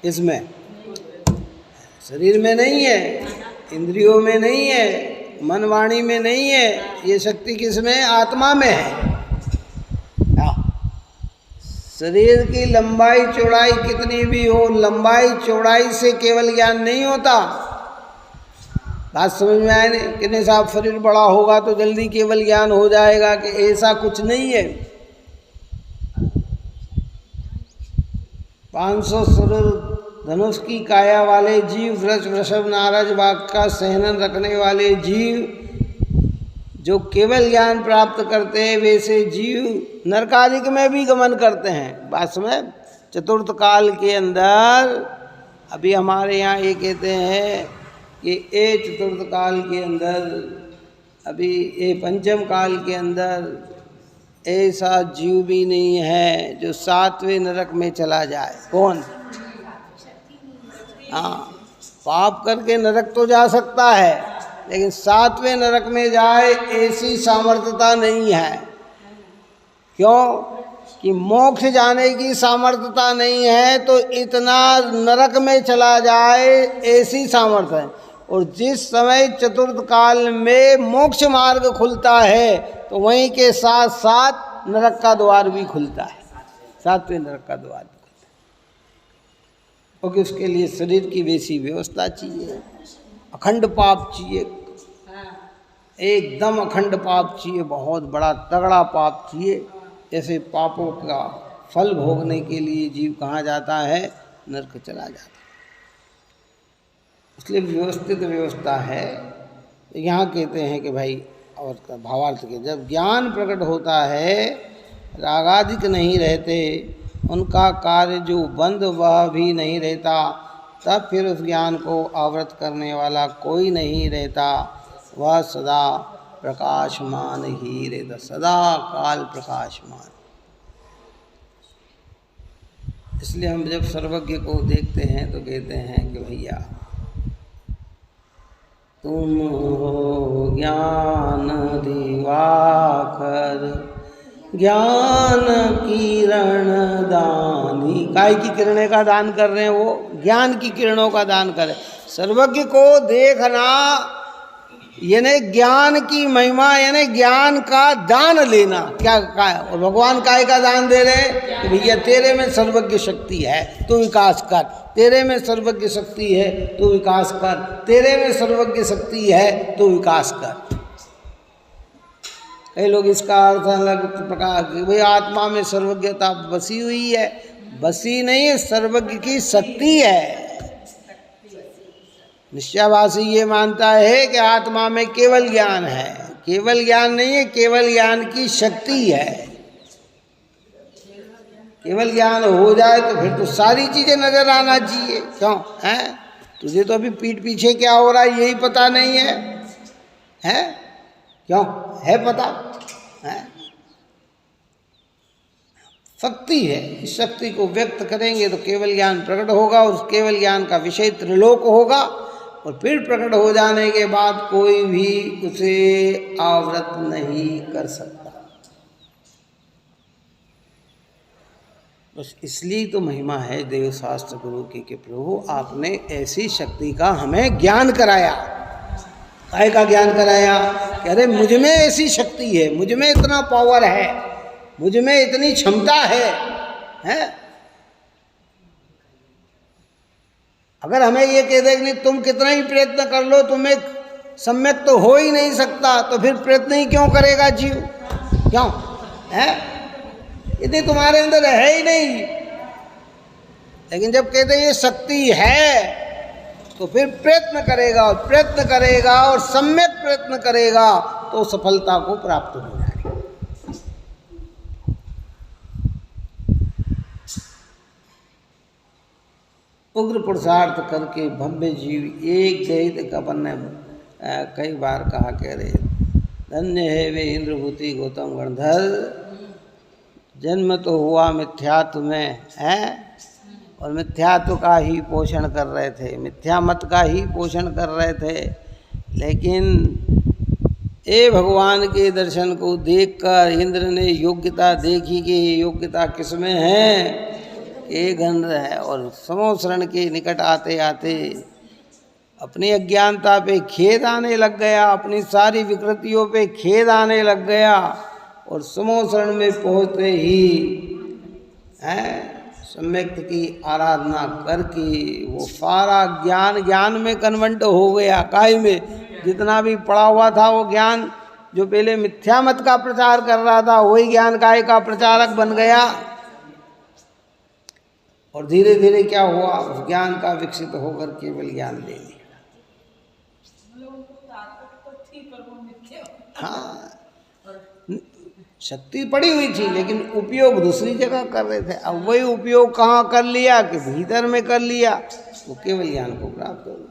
इसमें शरीर में नहीं है, इंद्रियों में नहीं है, मन वाणी में नहीं है, ये शक्ति किसमें? आत्मा में है। शरीर की लंबाई चौड़ाई कितनी भी हो, लंबाई चौड़ाई से केवल ज्ञान नहीं होता। बात समझ में आए नहीं? कितने साहब शरीर बड़ा होगा तो जल्दी केवल ज्ञान हो जाएगा, कि ऐसा कुछ नहीं है। 500 शरीर धनुष की काया वाले जीव, वृष वृषभ नारज बाघ का सहनन रखने वाले जीव जो केवल ज्ञान प्राप्त करते हैं, वैसे जीव नरकादिक में भी गमन करते हैं। बात समझ? चतुर्थ काल के अंदर अभी हमारे यहाँ ये कहते हैं कि ये चतुर्थ काल के अंदर, अभी ये पंचम काल के अंदर ऐसा जीव भी नहीं है जो 7वें नरक में चला जाए। कौन? हाँ, पाप करके नरक तो जा सकता है, लेकिन 7वें नरक में जाए ऐसी सामर्थ्यता नहीं है। क्यों? कि मोक्ष जाने की सामर्थ्यता नहीं है, तो इतना नरक में चला जाए ऐसी सामर्थ्य है। और जिस समय चतुर्थ काल में मोक्ष मार्ग खुलता है तो वहीं के साथ साथ नरक का द्वार भी खुलता है, 7वें नरक का द्वार भी खुलता है। क्योंकि उसके लिए शरीर की वैसी व्यवस्था चाहिए, अखंड पाप चाहिए, एकदम अखंड पाप चाहिए, बहुत बड़ा तगड़ा पाप चाहिए। ऐसे पापों का फल भोगने के लिए जीव कहाँ जाता है? नरक चला जाता है। इसलिए व्यवस्थित व्यवस्था है। यहाँ कहते हैं कि भाई, और भावार्थ के जब ज्ञान प्रकट होता है, रागादिक नहीं रहते, उनका कार्य जो बंद वह भी नहीं रहता, तब फिर उस ज्ञान को आवृत करने वाला कोई नहीं रहता। वह सदा प्रकाशमान ही रहता, सदा काल प्रकाशमान। इसलिए हम जब सर्वज्ञ को देखते हैं तो कहते हैं कि भैया तुम हो ज्ञान दिवाकर, ज्ञान किरण दानी। काय की किरणें का दान कर रहे हैं? वो ज्ञान की किरणों का दान करें। सर्वज्ञ को देखना यानी ज्ञान की महिमा, यानी ज्ञान का दान लेना। क्या का? और भगवान काय का दान दे रहे हैं कि भैया तेरे में सर्वज्ञ शक्ति है, तू विकास कर। तेरे में सर्वज्ञ शक्ति है, तू विकास कर। तेरे में सर्वज्ञ शक्ति है, तू विकास कर। कई लोग इसका अर्थ अलग प्रकार, भाई आत्मा में सर्वज्ञता बसी हुई है, बसी नहीं है, सर्वज्ञ की शक्ति है। निश्चयवासी ये मानता है कि आत्मा में केवल ज्ञान है, केवल ज्ञान नहीं है, केवल ज्ञान की शक्ति है। केवल ज्ञान हो जाए तो फिर तो सारी चीजें नजर आना चाहिए। क्यों है? तुझे तो अभी पीठ पीछे क्या हो रहा है यही पता नहीं है, हैं? क्यों है पता है? शक्ति है, इस शक्ति को व्यक्त करेंगे तो केवल ज्ञान प्रकट होगा, और उस केवल ज्ञान का विषय त्रिलोक होगा, और फिर प्रकट हो जाने के बाद कोई भी उसे आवृत नहीं कर सकता। बस इसलिए तो महिमा है देव शास्त्र गुरु की कि प्रभु आपने ऐसी शक्ति का हमें ज्ञान कराया। काय का ज्ञान कराया? कह रहे मुझ में ऐसी शक्ति है, मुझ में इतना पावर है, मुझ में इतनी क्षमता है, हैं? अगर हमें ये कह दे कि नहीं तुम कितना ही प्रयत्न कर लो तुम्हें सम्यक तो हो ही नहीं सकता, तो फिर प्रयत्न ही क्यों करेगा जीव? क्यों है? इतनी तुम्हारे अंदर है ही नहीं। लेकिन जब कहते ये शक्ति है तो फिर प्रयत्न करेगा, और प्रयत्न करेगा और सम्यक प्रयत्न करेगा तो सफलता को प्राप्त हो जाएगा। उग्र पुरुषार्थ करके भव्य जीव एक गए का अपन ने कई बार कहा, कह रहे धन्य है वे इंद्रभूति गौतम गणधर, जन्म तो हुआ मिथ्यात्व में है, और मिथ्यात्व का ही पोषण कर रहे थे, मिथ्या मत का ही पोषण कर रहे थे। लेकिन ए भगवान के दर्शन को देखकर इंद्र ने योग्यता देखी कि योग्यता किसमें है, ये गंध है। और समोसरण के निकट आते आते अपनी अज्ञानता पे खेद आने लग गया, अपनी सारी विकृतियों पे खेद आने लग गया, और समोसरण में पहुँचते ही सम्यक्त की आराधना करके वो सारा ज्ञान में कन्वर्ट हो गया। काय में जितना भी पड़ा हुआ था वो ज्ञान, जो पहले मिथ्या मत का प्रचार कर रहा था, वही ज्ञान काय का प्रचारक बन गया। और धीरे धीरे क्या हुआ, उस ज्ञान का विकसित होकर केवल ज्ञान ले लिया। हाँ, शक्ति पड़ी हुई थी लेकिन उपयोग दूसरी जगह कर रहे थे। अब वही उपयोग कहाँ कर लिया कि भीतर में कर लिया, वो केवल ज्ञान को प्राप्त हो गया।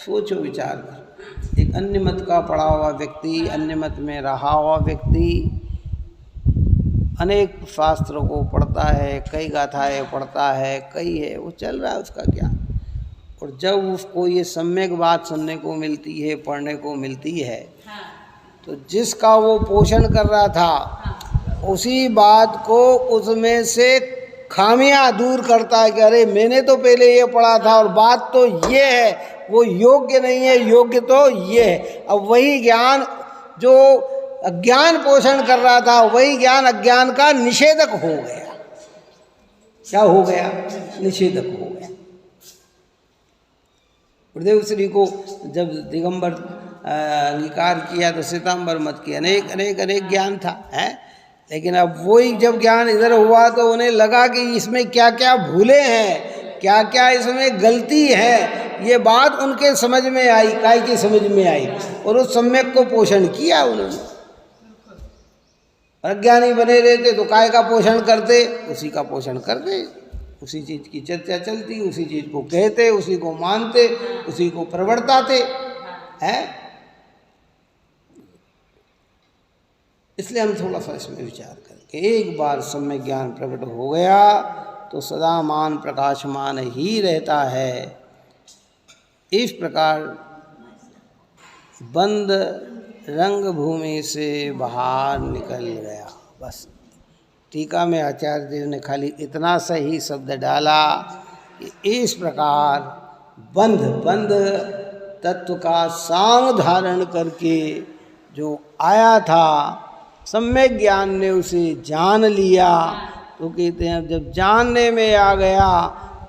सोचो विचार करो, एक अन्य मत का पढ़ा हुआ व्यक्ति, अन्य मत में रहा हुआ व्यक्ति अनेक शास्त्रों को पढ़ता है, कई गाथाएं पढ़ता है, कई है, वो चल रहा है उसका ज्ञान। और जब उसको ये सम्यक बात सुनने को मिलती है, पढ़ने को मिलती है, तो जिसका वो पोषण कर रहा था उसी बात को उसमें से खामियां दूर करता है कि अरे मैंने तो पहले ये पढ़ा था और बात तो ये है, वो योग्य नहीं है, योग्य तो ये है। अब वही ज्ञान जो अज्ञान पोषण कर रहा था, वही ज्ञान अज्ञान का निषेधक हो गया। क्या हो गया? निषेधक हो गया। गुरुदेव श्री को जब दिगंबर अंगीकार किया तो श्वेतांबर मत की अनेक अनेक अनेक ज्ञान था, है। लेकिन अब वही जब ज्ञान इधर हुआ तो उन्हें लगा कि इसमें क्या क्या भूले हैं, क्या क्या इसमें गलती है, ये बात उनके समझ में आई, काय की समझ में आई, और उस सम्यक को पोषण किया उन्होंने। अज्ञानी बने रहते तो काय का पोषण करते, उसी का पोषण करते, उसी चीज़ की चर्चा चलती, उसी चीज़ को कहते, उसी को मानते, उसी को प्रवर्ताते, हैं। इसलिए हम थोड़ा सा इसमें विचार करें कि एक बार सम्यक ज्ञान प्रकट हो गया तो सदा मान प्रकाशमान ही रहता है। इस प्रकार बंद रंग भूमि से बाहर निकल गया। बस टीका में आचार्य देव ने खाली इतना सही शब्द डाला कि इस प्रकार बंद तत्व का सांग धारण करके जो आया था, सम्यक ज्ञान ने उसे जान लिया। तो कहते हैं जब जानने में आ गया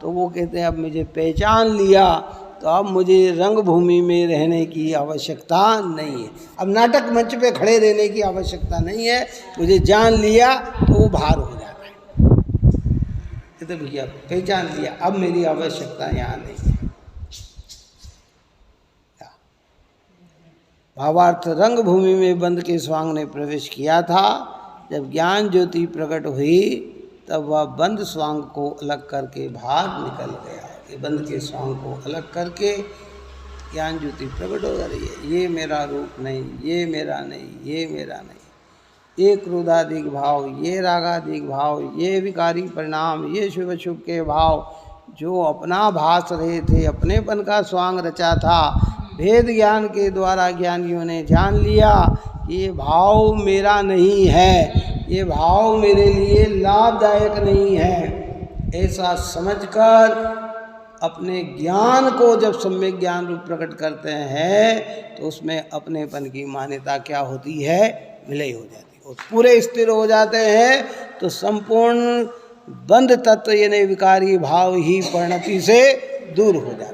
तो वो कहते हैं अब मुझे पहचान लिया, तो अब मुझे रंगभूमि में रहने की आवश्यकता नहीं है, अब नाटक मंच पे खड़े रहने की आवश्यकता नहीं है। मुझे जान लिया तो वो भार हो जाता है, ये तो भैया पहचान लिया, अब मेरी आवश्यकता यहाँ नहीं है। भावार्थ, रंगभूमि में बंद के स्वांग ने प्रवेश किया था। जब ज्ञान ज्योति प्रकट हुई तब वह बंद स्वांग को अलग करके बाहर निकल गया। ये बंद के स्वांग को अलग करके ज्ञान ज्योति प्रकट हो रही है। ये मेरा रूप नहीं, ये मेरा नहीं, ये मेरा नहीं, ये क्रोधादिक भाव, ये रागादिक भाव, ये विकारी परिणाम, ये शुभ शुभ के भाव जो अपना भास रहे थे, अपनेपन का स्वांग रचा था, भेद ज्ञान के द्वारा ज्ञानियों ने जान लिया ये भाव मेरा नहीं है, ये भाव मेरे लिए लाभदायक नहीं है। ऐसा समझकर अपने ज्ञान को जब सम्यक ज्ञान रूप प्रकट करते हैं तो उसमें अपनेपन की मान्यता क्या होती है, विलय हो जाती है और पूरे स्थिर हो जाते हैं। तो संपूर्ण बंध तत्व यानी विकारी भाव ही परिणति से दूर हो जाते हैं।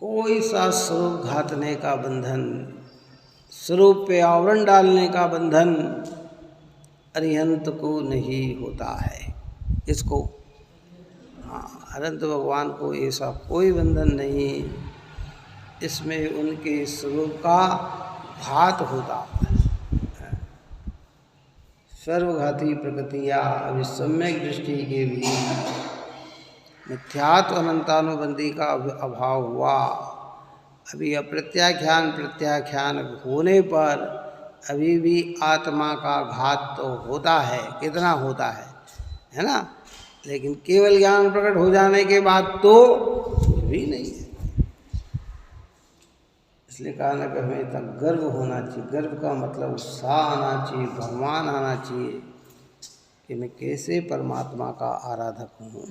कोई सा स्वरूप घातने का बंधन, स्वरूप पे आवरण डालने का बंधन अरिहंत को नहीं होता है। इसको अनंत भगवान को ऐसा कोई बंधन नहीं, इसमें उनके स्वरूप का घात होता है। सर्वघाती प्रकृतियाँ अभी सम्यक दृष्टि के भी मिथ्यात्व अनंतानुबंधी का अभाव हुआ। अभी अप्रत्याख्यान प्रत्याख्यान होने पर अभी भी आत्मा का घात तो होता है, कितना होता है ना, लेकिन केवल ज्ञान प्रकट हो जाने के बाद तो भी नहीं है। इसलिए कहा ना कि हमें तक गर्व होना चाहिए। गर्व का मतलब उत्साह आना चाहिए, भगवान आना चाहिए कि मैं कैसे परमात्मा का आराधक हूँ,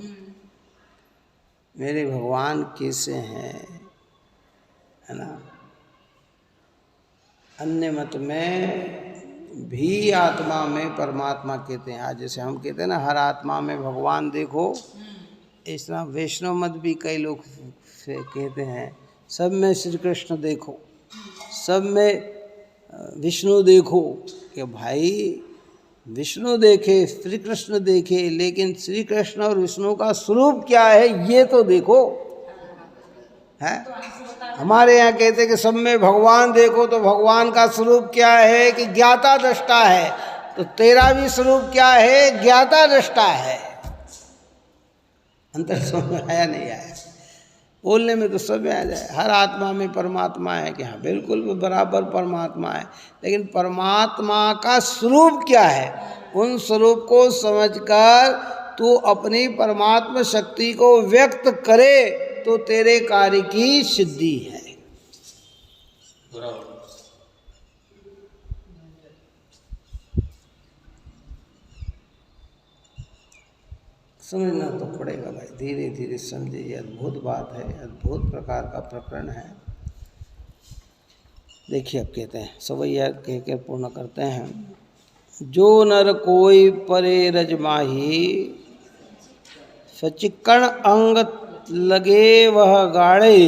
मेरे भगवान कैसे हैं, है ना। अन्य मत में भी आत्मा में परमात्मा कहते हैं। आज जैसे हम कहते हैं ना हर आत्मा में भगवान देखो, इस तरह वैष्णव मत भी कई लोग से कहते हैं सब में श्री कृष्ण देखो, सब में विष्णु देखो। कि भाई विष्णु देखे, श्री कृष्ण देखे, लेकिन श्री कृष्ण और विष्णु का स्वरूप क्या है ये तो देखो, है। हमारे यहाँ कहते कि सब में भगवान देखो, तो भगवान का स्वरूप क्या है कि ज्ञाता दृष्टा है, तो तेरा भी स्वरूप क्या है, ज्ञाता दृष्टा है। अंतर समझ में आया नहीं आया? बोलने में तो सब में आ जाए, हर आत्मा में परमात्मा है कि हाँ बिल्कुल वो बराबर परमात्मा है, लेकिन परमात्मा का स्वरूप क्या है, उन स्वरूप को समझकर तू अपनी परमात्मा शक्ति को व्यक्त करे तो तेरे कार्य की सिद्धि है। समझना तो पड़ेगा भाई, धीरे धीरे समझे। ये अद्भुत बात है, अद्भुत प्रकार का प्रकरण है। देखिए अब कहते हैं सवैया कह के पूर्ण करते हैं। जो नर कोई परे रजमाही, सचिक्कण अंग लगे वह गाड़े,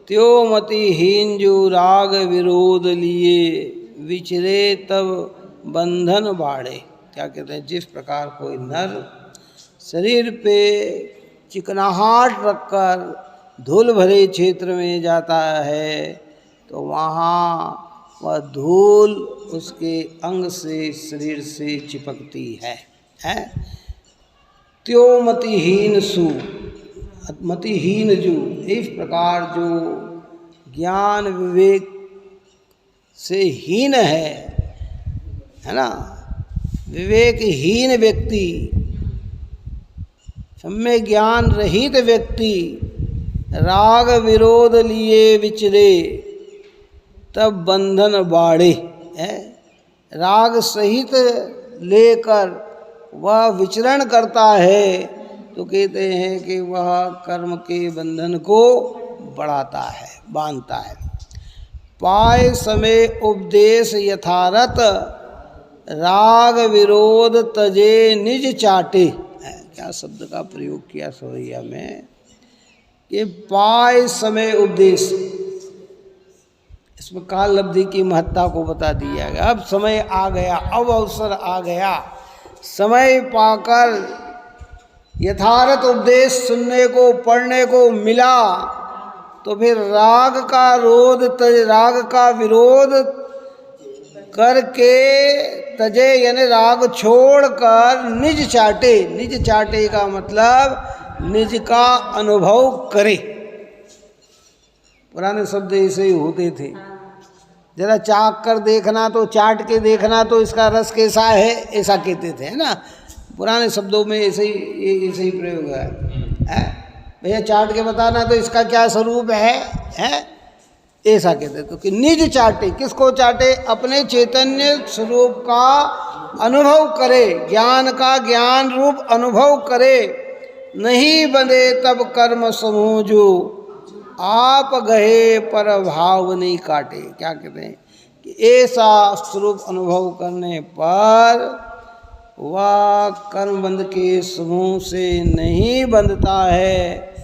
त्यो मतिहीन जो राग विरोध लिए, विचरे तब बंधन बाड़े। क्या कहते हैं, जिस प्रकार कोई नर शरीर पे चिकनाहट रखकर धूल भरे क्षेत्र में जाता है तो वहाँ वह धूल उसके अंग से, शरीर से चिपकती है। त्यो मतिहीन सु, मतिहीन जो, इस प्रकार जो ज्ञान विवेक से हीन है ना, विवेकहीन व्यक्ति, सम्यक ज्ञान रहित व्यक्ति राग विरोध लिए विचरे तब बंधन बाड़े। राग सहित लेकर वह विचरण करता है तो कहते हैं कि वह कर्म के बंधन को बढ़ाता है, बांधता है। पाए समय उपदेश यथारथ, राग विरोध तजे निज चाटे। क्या शब्द का प्रयोग किया सोरैया में, कि पाय समय उपदेश, इसमें काल अवधि की महत्ता को बता दिया गया। अब समय आ गया, अब अवसर आ गया, समय पाकर यथार्थ उपदेश सुनने को पढ़ने को मिला, तो फिर राग का विरोध करके तजे, यानी राग छोड़कर निज चाटे। निज चाटे का मतलब निज का अनुभव करे। पुराने शब्द ऐसे ही होते थे, जरा चाक कर देखना तो, चाट के देखना तो इसका रस कैसा है, ऐसा कहते थे, है ना। पुराने शब्दों में ऐसे ही प्रयोग है। भैया चाट के बताना तो इसका क्या स्वरूप है, ऐसा कहते थे। कि निज चाटे, किसको चाटे? अपने चैतन्य स्वरूप का अनुभव करे, ज्ञान का ज्ञान रूप अनुभव करे। नहीं बंधे तब कर्म समूह जो, आप गए पर भाव नहीं काटे। क्या कहते हैं कि ऐसा स्वरूप अनुभव करने पर वह कर्मबंध के समूह से नहीं बंधता है,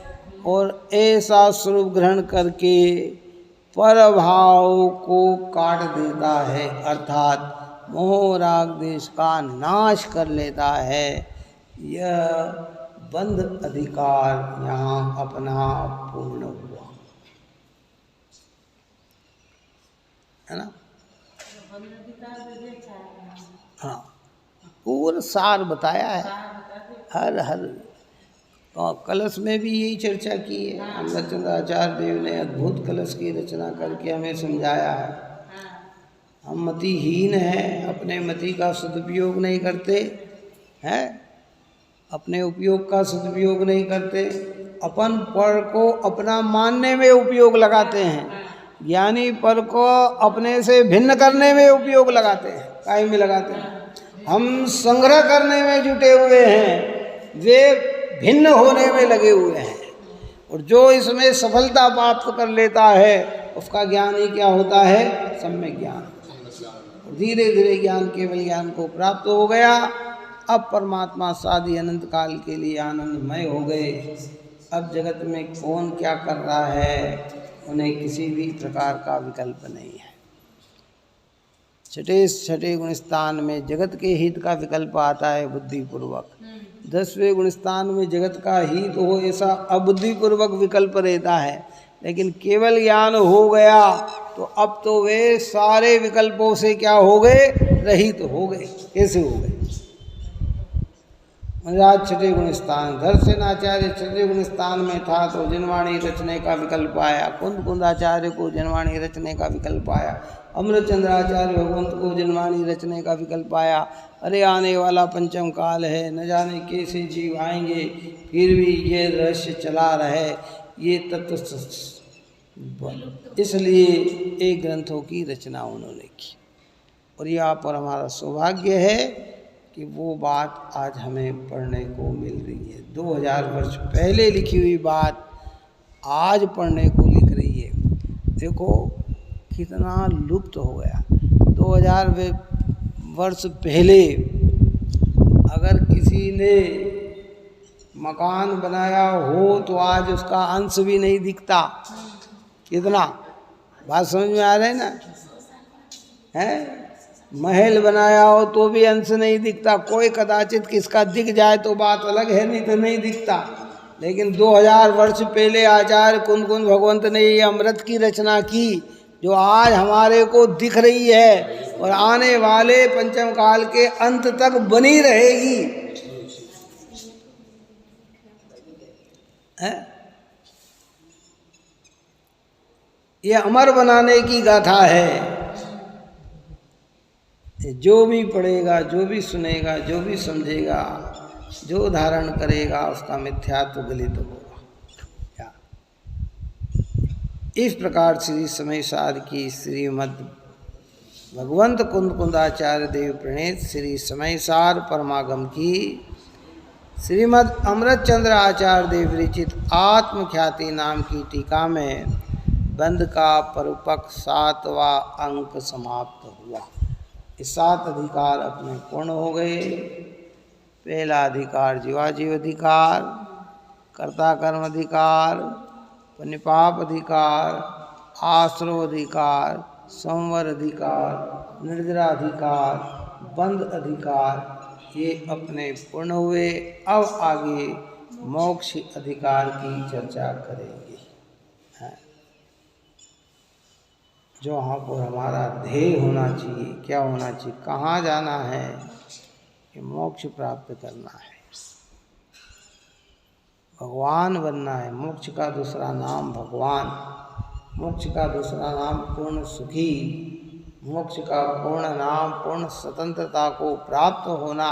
और ऐसा स्वरूप ग्रहण करके परभाव को काट देता है, अर्थात मोह राग देश का नाश कर लेता है। यह बंध अधिकार यहाँ अपना पूर्ण हुआ, है ना। हाँ, पूर्ण सार बताया है। हर कलश में भी यही चर्चा की है। अमृतचंद्र आचार्य देव ने अद्भुत कलश की रचना करके हमें समझाया है। हम मतिहीन हैं, अपने मति का सदुपयोग नहीं करते हैं, अपने उपयोग का सदुपयोग नहीं करते, अपन पर को अपना मानने में उपयोग लगाते हैं, ज्ञानी पर को अपने से भिन्न करने में उपयोग लगाते हैं। काहे में लगाते हैं? हम संग्रह करने में जुटे हुए हैं, वे भिन्न होने में लगे हुए हैं। और जो इसमें सफलता प्राप्त कर लेता है उसका ज्ञान ही क्या होता है? सम्यक ज्ञान। और धीरे धीरे ज्ञान, केवल ज्ञान को प्राप्त हो गया। अब परमात्मा साधि अनंत काल के लिए आनंदमय हो गए। अब जगत में कौन क्या कर रहा है, उन्हें किसी भी प्रकार का विकल्प नहीं है। छठे गुण स्थान में जगत के हित का विकल्प आता है बुद्धिपूर्वक। 10वें गुण स्थान में जगत का हित हो ऐसा अबुद्धिपूर्वक विकल्प रहता है। लेकिन केवल ज्ञान हो गया तो अब तो वे सारे विकल्पों से क्या हो गए? रहित हो गए। कैसे हो गए? महाराज छठे गुण स्थान, धर्षणाचार्य छठे गुण स्थान में था तो जनवाणी रचने का विकल्प आया। कुंदाचार्य को जनवाणी रचने का विकल्प आया। अमृतचंद्राचार्य भगवंत को जनवाणी रचने का विकल्प आया। अरे आने वाला पंचम काल है, न जाने कैसे जीव आएंगे, फिर भी ये रहस्य चला रहे, ये तत्व, इसलिए एक ग्रंथों की रचना उन्होंने की। और यहाँ पर हमारा सौभाग्य है कि वो बात आज हमें पढ़ने को मिल रही है। 2000 वर्ष पहले लिखी हुई बात आज पढ़ने को लिख रही है। देखो कितना लुप्त हो गया। 2000 वर्ष पहले अगर किसी ने मकान बनाया हो तो आज उसका अंश भी नहीं दिखता। कितना, बात समझ में आ रहा है ना? है, महल बनाया हो तो भी अंश नहीं दिखता। कोई कदाचित किसका दिख जाए तो बात अलग है, नहीं तो नहीं दिखता। लेकिन 2000 वर्ष पहले आचार्य कुंद भगवंत ने ये अमृत की रचना की, जो आज हमारे को दिख रही है और आने वाले पंचम काल के अंत तक बनी रहेगी। है? ये अमर बनाने की गाथा है। जो भी पढ़ेगा, जो भी सुनेगा, जो भी समझेगा, जो धारण करेगा, उसका मिथ्यात्व गलित होगा। इस प्रकार श्री समय सार की श्रीमद् भगवंत कुंदाचार्य देव प्रणीत श्री समय सार परमागम की श्रीमद् अमृतचंद्र आचार्य देव विरचित आत्मख्याति नाम की टीका में बंध का परिपक्व 7वां अंक समाप्त हुआ। 7 अधिकार अपने पूर्ण हो गए। पहला अधिकार जीवाजीव अधिकार, कर्ता कर्म अधिकार, निपाप अधिकार, आश्रव अधिकार, संवर अधिकार, निर्जरा अधिकार, बंध अधिकार, ये अपने पूर्ण हुए। अब आगे मोक्ष अधिकार की चर्चा करेंगे। जो यहाँ पर हमारा ध्येय होना चाहिए, क्या होना चाहिए, कहाँ जाना है, कि मोक्ष प्राप्त करना है, भगवान बनना है। मोक्ष का दूसरा नाम भगवान, मोक्ष का दूसरा नाम पूर्ण सुखी, मोक्ष का पूर्ण नाम पूर्ण स्वतंत्रता को प्राप्त होना।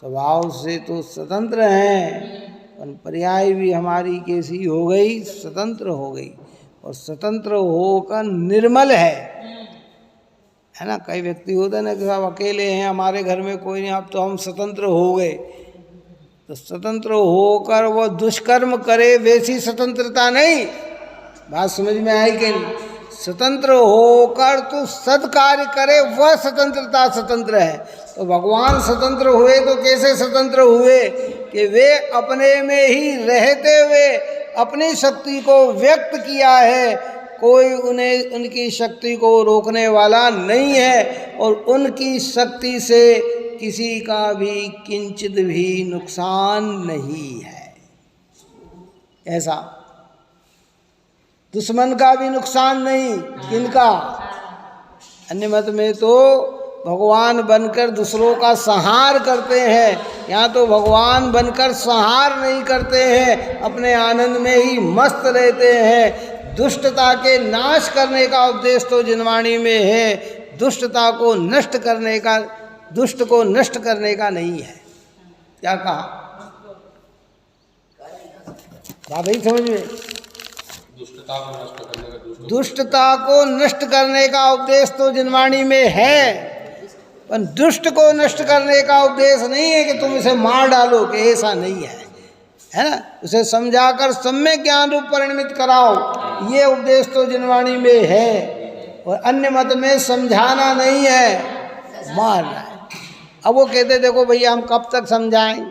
स्वभाव से तो स्वतंत्र हैं, पर पर्याय भी हमारी कैसी हो गई, स्वतंत्र हो गई, और स्वतंत्र होकर निर्मल है ना। कई व्यक्ति होते हैं ना कि साहब अकेले हैं, हमारे घर में कोई नहीं, अब तो हम स्वतंत्र हो गए। तो स्वतंत्र होकर वो दुष्कर्म करे वैसी स्वतंत्रता नहीं। बात समझ में आई कि नहीं? स्वतंत्र होकर तो सत्कार्य करे वह स्वतंत्रता स्वतंत्र है। तो भगवान स्वतंत्र हुए तो कैसे स्वतंत्र हुए, कि वे अपने में ही रहते हुए अपनी शक्ति को व्यक्त किया है। कोई उन्हें उनकी शक्ति को रोकने वाला नहीं है, और उनकी शक्ति से किसी का भी किंचित भी नुकसान नहीं है। ऐसा दुश्मन का भी नुकसान नहीं, किनका? अन्य मत में तो भगवान बनकर दूसरों का संहार करते हैं, यहाँ तो भगवान बनकर संहार नहीं करते हैं, अपने आनंद में ही मस्त रहते हैं। दुष्टता के नाश करने का उपदेश तो जिनवाणी में है, दुष्टता को नष्ट करने का, दुष्ट को नष्ट करने का नहीं है। क्या कहा भाई समझ में? दुष्टता को नष्ट करने का उपदेश तो जिनवाणी में है, पर दुष्ट को नष्ट करने का उपदेश नहीं है कि तुम इसे मार डालो, कि ऐसा नहीं है ना। उसे समझाकर सम्यक ज्ञान रूप परिणमित कराओ, ये उपदेश तो जिनवाणी में है। और अन्य मत में समझाना नहीं है, मारना है। अब वो कहते देखो भैया हम कब तक समझाएं,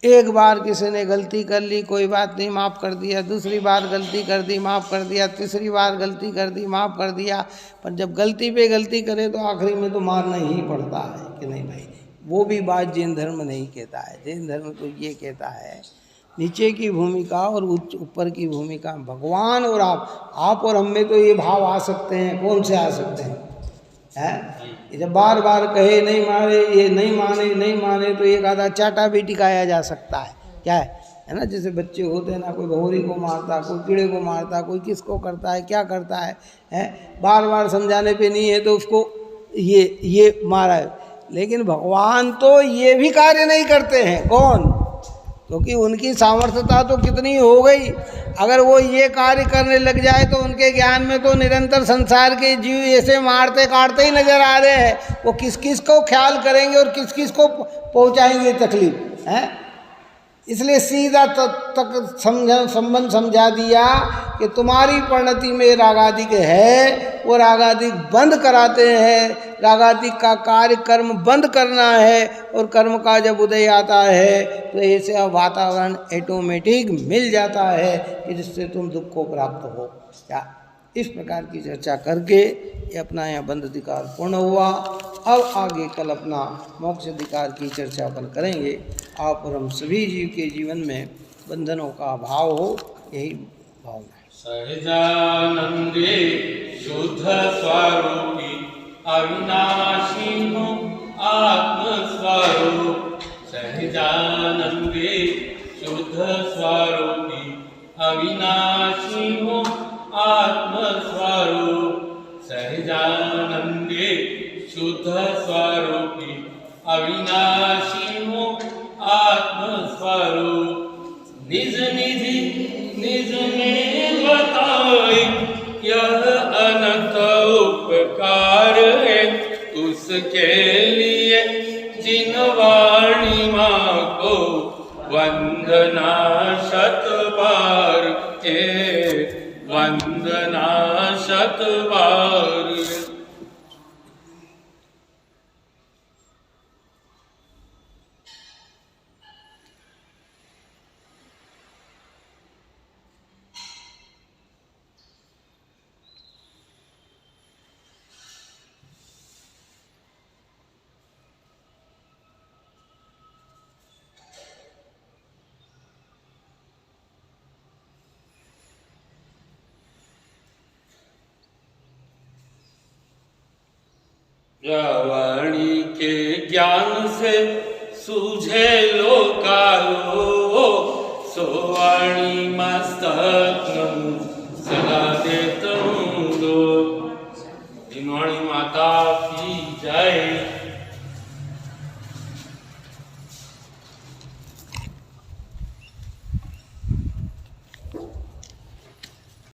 एक बार किसी ने गलती कर ली, कोई बात नहीं, माफ़ कर दिया, दूसरी बार गलती कर दी, माफ़ कर दिया, तीसरी बार गलती कर दी, माफ़ कर दिया। पर जब गलती पे गलती करे तो आखिरी में तो मारना ही पड़ता है कि नहीं भाई? वो भी बात जैन धर्म नहीं कहता है। जैन धर्म तो ये कहता है नीचे की भूमिका और ऊपर की भूमिका। भगवान और आप और हम में तो ये भाव आ सकते हैं, कौन से आ सकते हैं? जब बार बार कहे नहीं माने, ये नहीं माने तो एक आधा चाटा भी टिकाया जा सकता है। क्या है ना? जैसे बच्चे होते हैं ना, कोई भौरी को मारता, कोई कीड़े को मारता, कोई किसको करता है, क्या करता है, बार बार समझाने पे नहीं है तो उसको ये मारा है। लेकिन भगवान तो ये भी कार्य नहीं करते हैं। कौन? क्योंकि उनकी सामर्थ्यता तो कितनी हो गई। अगर वो ये कार्य करने लग जाए तो उनके ज्ञान में तो निरंतर संसार के जीव ऐसे मारते काटते ही नजर आ रहे हैं। वो किस किस को ख्याल करेंगे और किस किस को पहुंचाएंगे तकलीफ है। इसलिए सीधा तक संबंध समझा दिया कि तुम्हारी परिणति में रागादिक है, वो रागादिक बंद कराते हैं। रागादिक का कार्य कर्म बंद करना है, और कर्म का जब उदय आता है तो ऐसे वातावरण ऑटोमेटिक मिल जाता है कि जिससे तुम दुख को प्राप्त हो। क्या इस प्रकार की चर्चा करके ये अपना यहाँ बंध अधिकार पूर्ण हुआ। अब आगे कल अपना मोक्ष अधिकार की चर्चा अपन करेंगे। आप और हम सभी जीव के जीवन में बंधनों का अभाव हो, यही भावना है। सहजानंदे शुद्ध स्वरूपी अविनाशी हो आत्म स्वरूप। सहजानंदे शुद्ध स्वरूपी अविनाशी हो आत्म स्वरूप। सहजानंदे शुद्ध स्वरूपी अविनाशी हो आत्म स्वरूप। निज निधि निज में बताए यह अनंत उपकार है उसके लिए जिन वाणी माँ को वंदना शत बार है, वंदना शत बार। रावणी के ज्ञान से सूझे लोकालो सोवाणी मस्तक सदा देता हूँ दो दिनवाणी माता की जय।